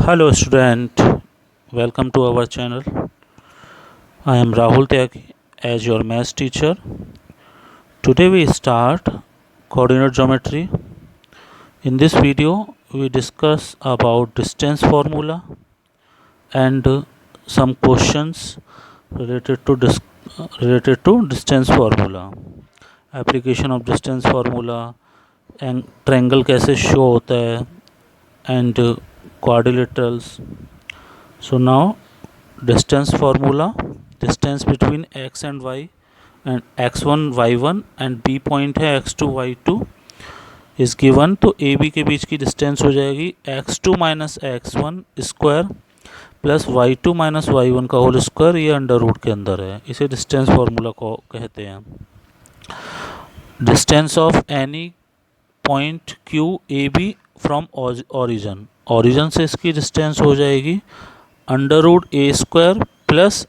Hello student, welcome to our channel. I am Rahul Tyagi as your maths teacher. Today we start coordinate geometry. In this video we discuss about distance formula and some questions related to distance formula. Application of distance formula and triangle कैसे show होता है and quadrilaterals. So now distance formula, distance between x and y and x1 y1 and b point है x2 y2 इस given. तो A B के बीच की distance हो जाएगी x2 minus x1 square plus y2 minus y1 का whole square, ये under root के अंदर है, इसे डिस्टेंस फार्मूला को कहते हैं। Distance of any point Q A B from origin, origin से इसकी डिस्टेंस हो जाएगी under root A square plus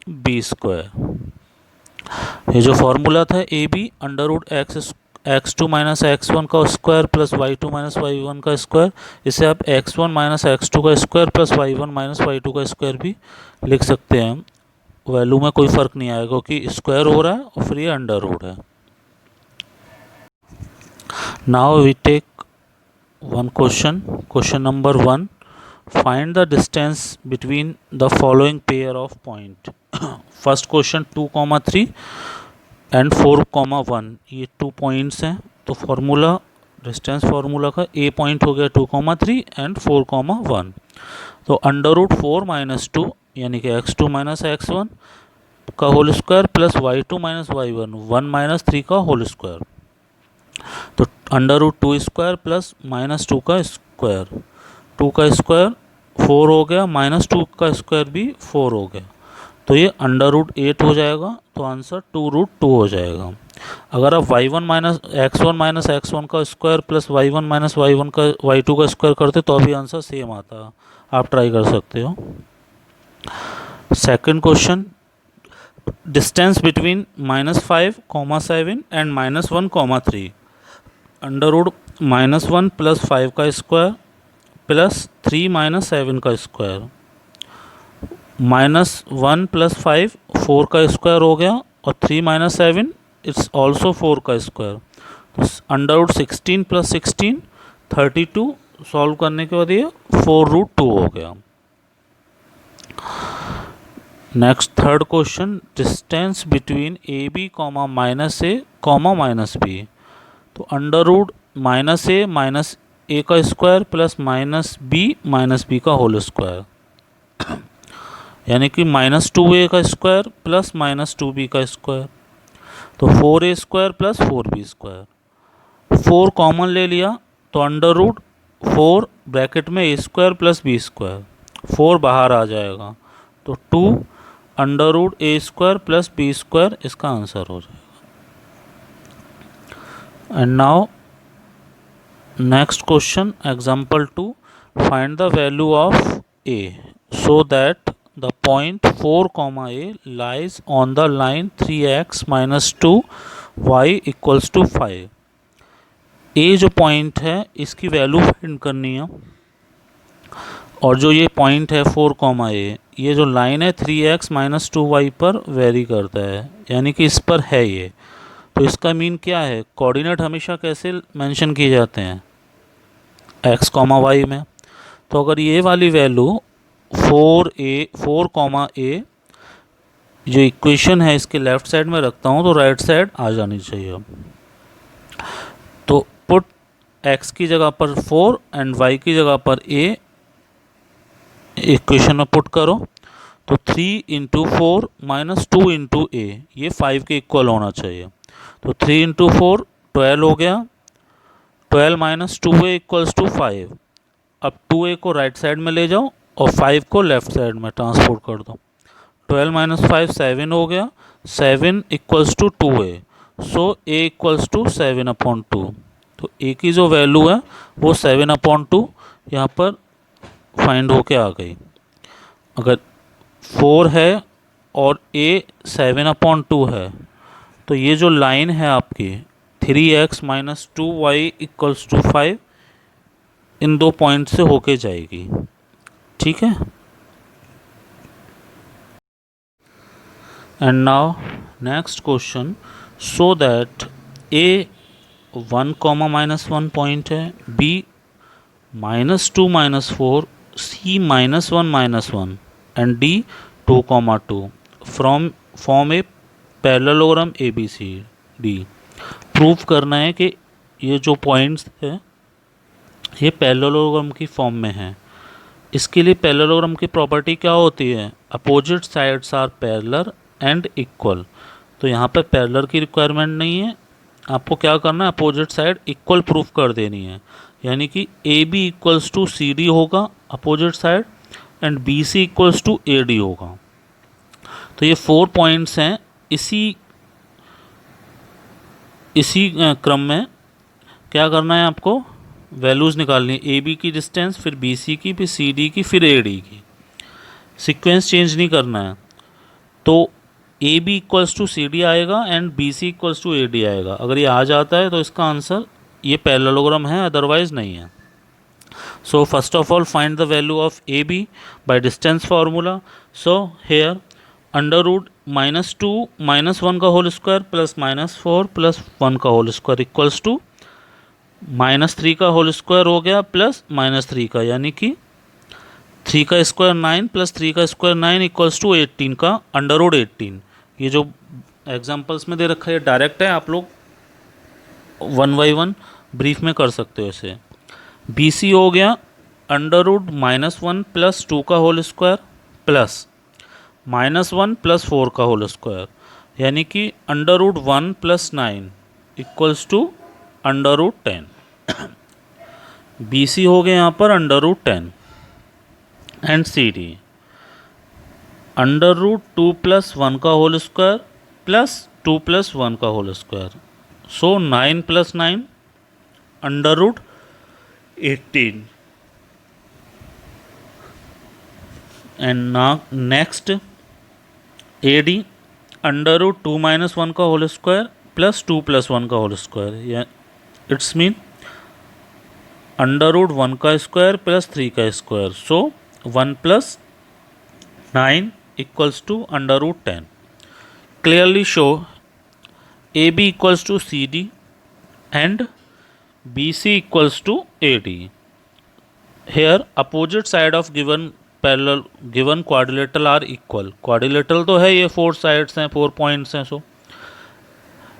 B square. ये जो फॉर्मूला था A B under root X two minus X one का square plus Y two minus Y one का square, इसे आप X one minus X to का square plus Y one minus Y two का square भी लिख सकते हैं। वैल्यू में कोई फ़र्क नहीं आएगा क्योंकि स्क्वायर हो रहा है और फिर ये अंडर रूट है। Now we take one question number 1। Find the distance between the following pair of point. First question 2,3 and 4,1, ये 2 पॉइंट्स हैं। तो फार्मूला डिस्टेंस फार्मूला का ए पॉइंट हो गया 2,3 एंड 4,1। तो अंडर रूट 4 माइनस 2 यानी कि x2 माइनस x1 का whole square plus y2 minus y1 1 minus 3 का होल स्क्वायर। तो under root 2 square plus minus 2 का स्क्वायर, 2 का स्क्वायर 4 हो गया, माइनस 2 का स्क्वायर भी 4 हो गया, तो ये अंडर रूट 8 हो जाएगा। तो आंसर 2 रूट 2 हो जाएगा। अगर आप y1 माइनस x1 का square plus y1 minus y1 का y2 का स्क्वायर करते तो अभी आंसर सेम आता, आप ट्राई कर सकते हो। Second question, distance between -5,7 and -1,3, under root -1 plus 5 का स्क्वायर प्लस 3 माइनस 7 का स्क्वायर, -1 प्लस 5 4 का स्क्वायर हो गया और 3 माइनस 7 इट्स ऑल्सो 4 का स्क्वायर। तो अंडर रूट 16 प्लस 16 32, सॉल्व करने के बाद ये 4 रूट 2 हो गया। Next third question, distance between A B comma minus A comma minus B. तो under root minus A minus A का स्क्वायर प्लस माइनस बी का होल स्क्वायर, यानी कि -2a का स्क्वायर प्लस -2b का स्क्वायर। तो 4a square plus 4b square, 4 common ले लिया तो अंडर रूट 4 ब्रैकेट में a square plus b square, 4 बाहर आ जाएगा तो 2 under root a square plus b square इसका आंसर हो जाएगा। And now next question example 2, find the value of a so that the point 4, a lies on the line 3x minus 2y equals to 5। a जो point है इसकी value find करनी है, और जो ये पॉइंट है 4, a, ये जो लाइन है 3x माइनस 2y पर वेरी करता है, यानी कि इस पर है ये। तो इसका मीन क्या है, कोऑर्डिनेट हमेशा कैसे मेंशन किए जाते हैं, x, y में। तो अगर ये वाली वैल्यू 4 a जो इक्वेशन है इसके लेफ्ट साइड में रखता हूँ तो राइट साइड आ जानी चाहिए। तो पुट x की जगह पर 4 एंड y की जगह पर a इक्वेशन में पुट करो, तो 3 इंटू 4 माइनस 2 इंटू a, ये 5 के इक्वल होना चाहिए। तो 3 इंटू 4 12 हो गया, 12 माइनस 2a इक्वल्स टू 5। अब 2a को राइट साइड में ले जाओ और 5 को लेफ्ट साइड में ट्रांसपोर्ट कर दो। 12 माइनस 5 7 हो गया, 7 equals to 2a, so a equals to 7/2। तो a की जो वैल्यू है वो 7/2 यहाँ पर फाइंड होके आ गई। अगर 4 है और a 7/2 है तो ये जो लाइन है आपकी 3x minus 2y equals to 5 इन दो पॉइंट से होके जाएगी। ठीक है। And now next question, so that A 1, -1 point है, B -2, -4, C -1, -1 and D 2, 2 from form a parallelogram A B C D. Prove करना है कि ये जो पॉइंट्स है ये पैरेललोग्राम की फॉर्म में है। इसके लिए पैरेललोग्राम की प्रॉपर्टी क्या होती है, opposite sides are parallel and equal. तो यहाँ पे पैरेलल की रिक्वायरमेंट नहीं है, आपको क्या करना है, अपोजिट साइड इक्वल प्रूफ कर देनी है। यानी कि A B equals to C D होगा opposite side, and B C equals to A D होगा। तो ये 4 पॉइंट्स हैं, इसी क्रम में क्या करना है, आपको वैल्यूज़ निकालनी है, ए बी की डिस्टेंस, फिर बी सी की, फिर सी डी की, फिर ए डी की। सीक्वेंस चेंज नहीं करना है। तो A B equals to C D आएगा and B C equals to A D आएगा। अगर ये आ जाता है तो इसका आंसर ये पैरेललोग्राम है, अदरवाइज नहीं है। So first of all find the value of A B by distance formula. So here √-2 -1 का होल स्क्वायर प्लस -4 प्लस 1 का होल स्क्वायर इक्वल्स टू -3 का होल स्क्वायर हो गया प्लस -3 का, यानी कि 3 का स्क्वायर 9 प्लस 3 का स्क्वायर 9 इक्वल्स टू 18 का √18। ये जो एग्जांपल्स में दे रखा है डायरेक्ट है, आप लोग 1 बाई 1 ब्रीफ में कर सकते हो इसे। बी सी हो गया √-1 प्लस 2 का होल स्क्वायर प्लस -1 प्लस 4 का होल स्क्वायर, यानी कि √1 plus 9 equals to √10। B C हो गया यहाँ पर √10 एंड सी डी √2 प्लस 1 का होल स्क्वायर प्लस 2 प्लस 1 का whole square. So 9 plus 9 √18 and now next A D √2 - 1 का होल स्क्वायर प्लस 2 प्लस 1 का होल स्क्वायर, इट्स मीन √1 का स्क्वायर प्लस 3 का square. So 1 plus 9 equals to √10। Clearly show A B equals to C D and B C equals to A D. Here opposite side of given quadrilateral are equal. Quadrilateral तो है, ये 4 sides हैं, 4 points हैं, so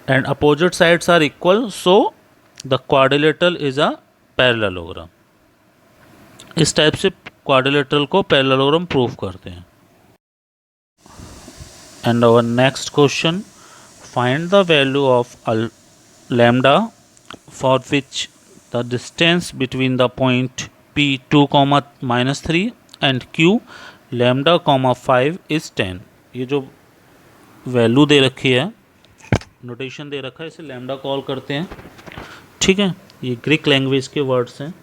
and opposite sides are equal, so the quadrilateral is a parallelogram. इस type से quadrilateral को parallelogram prove करते हैं। And our next question, find the value of lambda for which the distance between the point P 2, -3 and Q lambda, 5 is 10। ये जो value दे रखी है, notation दे रखा है, इसे लैम्डा कॉल करते हैं, ठीक है। ये ग्रीक लैंग्वेज के वर्ड्स हैं।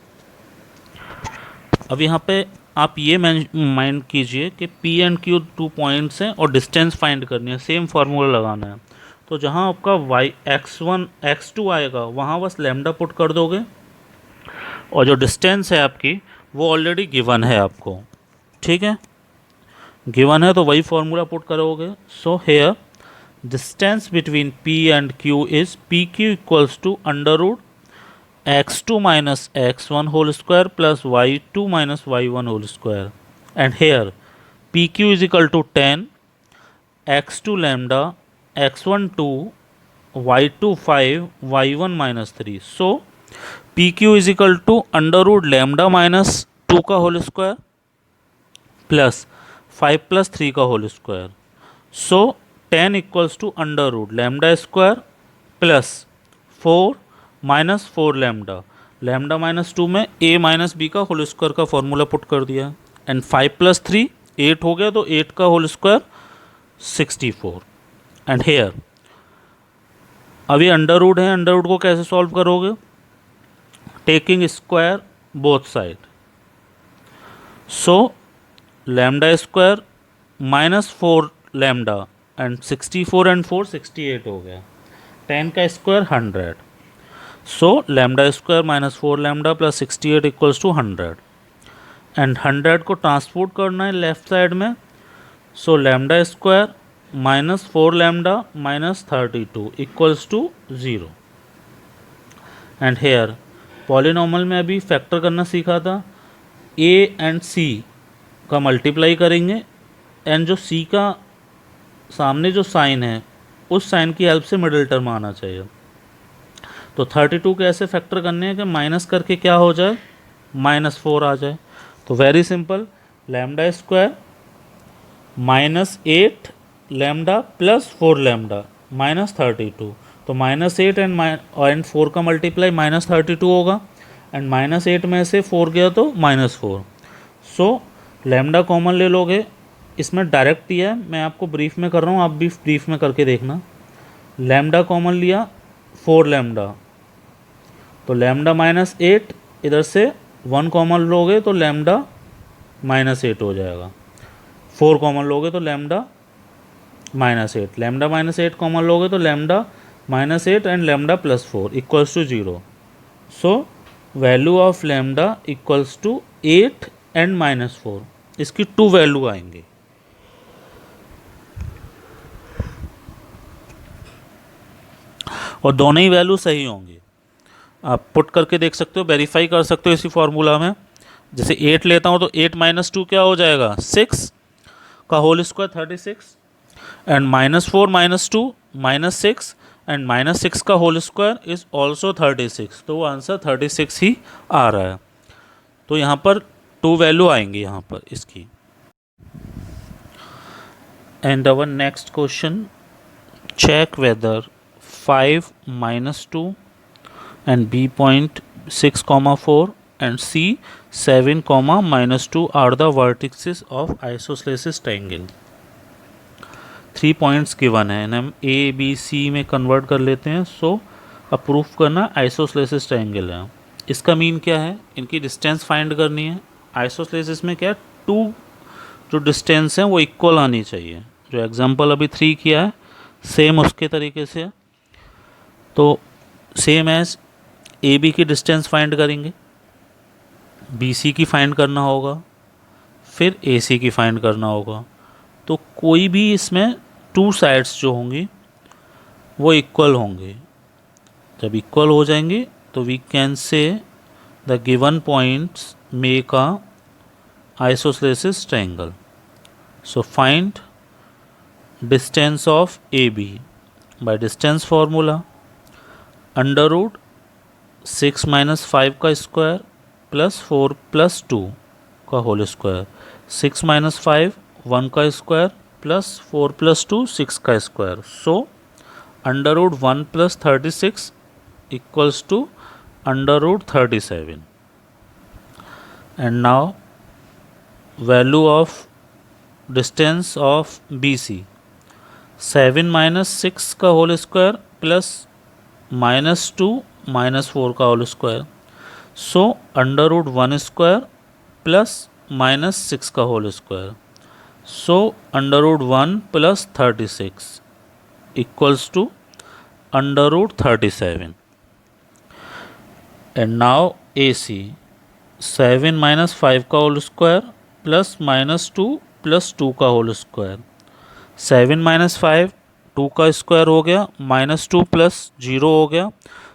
अब यहाँ पे आप ये माइंड कीजिए कि P एंड Q 2 पॉइंट्स हैं और डिस्टेंस फाइंड करनी है, सेम फार्मूला लगाना है। तो जहाँ आपका x1 x2 आएगा वहाँ बस लैम्डा पुट कर दोगे, और जो डिस्टेंस है आपकी वो ऑलरेडी गिवन है आपको, ठीक है। गिवन है तो वही फार्मूला पुट करोगे। So here distance between P and Q is PQ equals to √x2 - x1 whole square plus y2 - y1 whole square, and here PQ is equal to 10, x2 lambda, x1 2, y2 5, y1 -3। So PQ is equal to √λ minus 2 का whole square plus 5 plus 3 का whole square. So 10 equals to √λ² plus 4 - 4 lambda, lambda -2 में a - b का whole square का formula put कर दिया, and 5 plus 3 8 हो गया, तो 8 का होल स्क्वायर 64। एंड हेयर अभी अंडर है, अंडर को कैसे सॉल्व करोगे, taking square both side. So λ² -4 lambda and 64 and 4 68 हो गया, 10 का square 100। So λ² -4 lambda plus 68 equals to 100, and 100 को ट्रांसपोर्ट करना है लेफ्ट साइड में, so lambda square minus 4 lambda minus 32 equals to 0। And here polynomial में अभी फैक्टर करना सीखा था, a एंड c का मल्टीप्लाई करेंगे एंड जो c का सामने जो साइन है उस साइन की हेल्प से मिडिल टर्म आना चाहिए। तो 32 कैसे फैक्टर करने हैं कि माइनस करके क्या हो जाए, -4 आ जाए। तो very simple, lambda square minus 8 lambda plus 4 lambda minus 32। तो -8 एंड 4 का मल्टीप्लाई -32 होगा एंड -8 में से 4 गया तो -4। सो लैम्डा कॉमन ले लोगे, इसमें डायरेक्ट दिया है, मैं आपको ब्रीफ में कर रहा हूँ, आप भी ब्रीफ में करके देखना। लैम्डा कॉमन लिया 4 लैम्डा, तो लैम्डा -8 इधर से 1 कॉमन लोगे तो लैम्डा -8 हो जाएगा, 4 कॉमन लोगे तो लैम्डा -8, लैम्डा -8 कॉमन लोगे तो lambda -8 and lambda +4 equals to 0। So value of lambda equals to 8 and -4, इसकी 2 वैल्यू आएंगे। और दोनों ही वैल्यू सही होंगी, आप पुट करके देख सकते हो, वेरीफाई कर सकते हो इसी फॉर्मूला में। जैसे 8 लेता हूँ तो 8 - 2 क्या हो जाएगा, 6 का होल स्क्वायर 36 एंड -4 - 2 -6 एंड -6 का होल स्क्वायर इज ऑल्सो 36। तो वो आंसर 36 ही आ रहा है। तो यहाँ पर 2 वैल्यू आएंगी यहाँ पर इसकी। And our next question, check whether 5 - 2 and B point 6, 4 and C 7, -2 are the vertices of isosceles triangle। 3 points given है, हम A B C में कन्वर्ट कर लेते हैं। सो अब प्रूफ करना आइसोस्लेसिस ट्रायंगल है। इसका मीन क्या है, इनकी डिस्टेंस फाइंड करनी है। आइसोस्लेसिस में क्या है, 2 जो डिस्टेंस हैं वो इक्वल आनी चाहिए। जो एग्जांपल अभी 3 किया है सेम उसके तरीके से, तो सेम एज ए बी की डिस्टेंस फाइंड करेंगे, बी सी की फाइंड करना होगा, फिर ए सी की फाइंड करना होगा। तो कोई भी इसमें 2 साइड्स जो होंगी वो इक्वल होंगे। जब इक्वल हो जाएंगे तो we can say the given points make a isosceles triangle. So find distance of A B by distance formula, √6 - 5 का स्क्वायर प्लस 4 + 2 का होल स्क्वायर, 6 - 5 1 का स्क्वायर प्लस 4 + 2 6 का square. So √1 + 36 equals to √37। And now value of distance of B C, 7 - 6 का whole square plus -2 -4 का whole square. So √1 square plus -6 का whole square. So √1 + 36 equals to √37। And now A C, 7 - 5 का whole square plus -2 + 2 का whole square. 7 - 5 2 का square हो गया, -2 + 0 हो गया,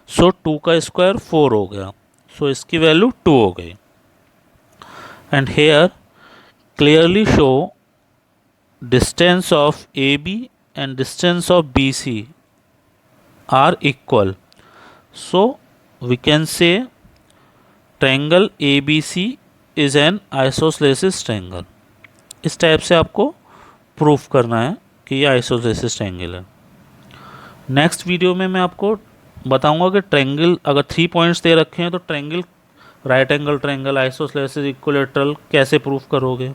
सो 2 का स्क्वायर 4 हो गया। सो इसकी वैल्यू 2 हो गई। And here clearly show distance of A B and distance of B C are equal. So we can say triangle A B C is an isosceles triangle. इस टाइप से आपको प्रूफ करना है कि ये आइसोस्लेसिस ट्रायंगल है। Next video में मैं आपको बताऊंगा कि ट्रायंगल अगर 3 पॉइंट्स दे रखे हैं तो triangle, right angle triangle, isosceles, equilateral कैसे प्रूफ करोगे।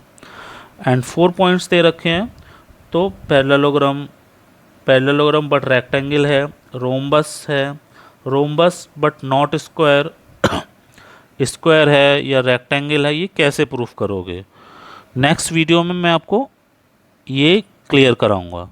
एंड 4 पॉइंट्स दे रखे हैं तो पैरेललोग्राम, पैरेललोग्राम बट रेक्टेंगल है, रोम्बस है, rhombus but not square, square है या रेक्टेंगल है, ये कैसे प्रूफ करोगे। नेक्स्ट वीडियो में मैं आपको ये क्लियर कराऊंगा।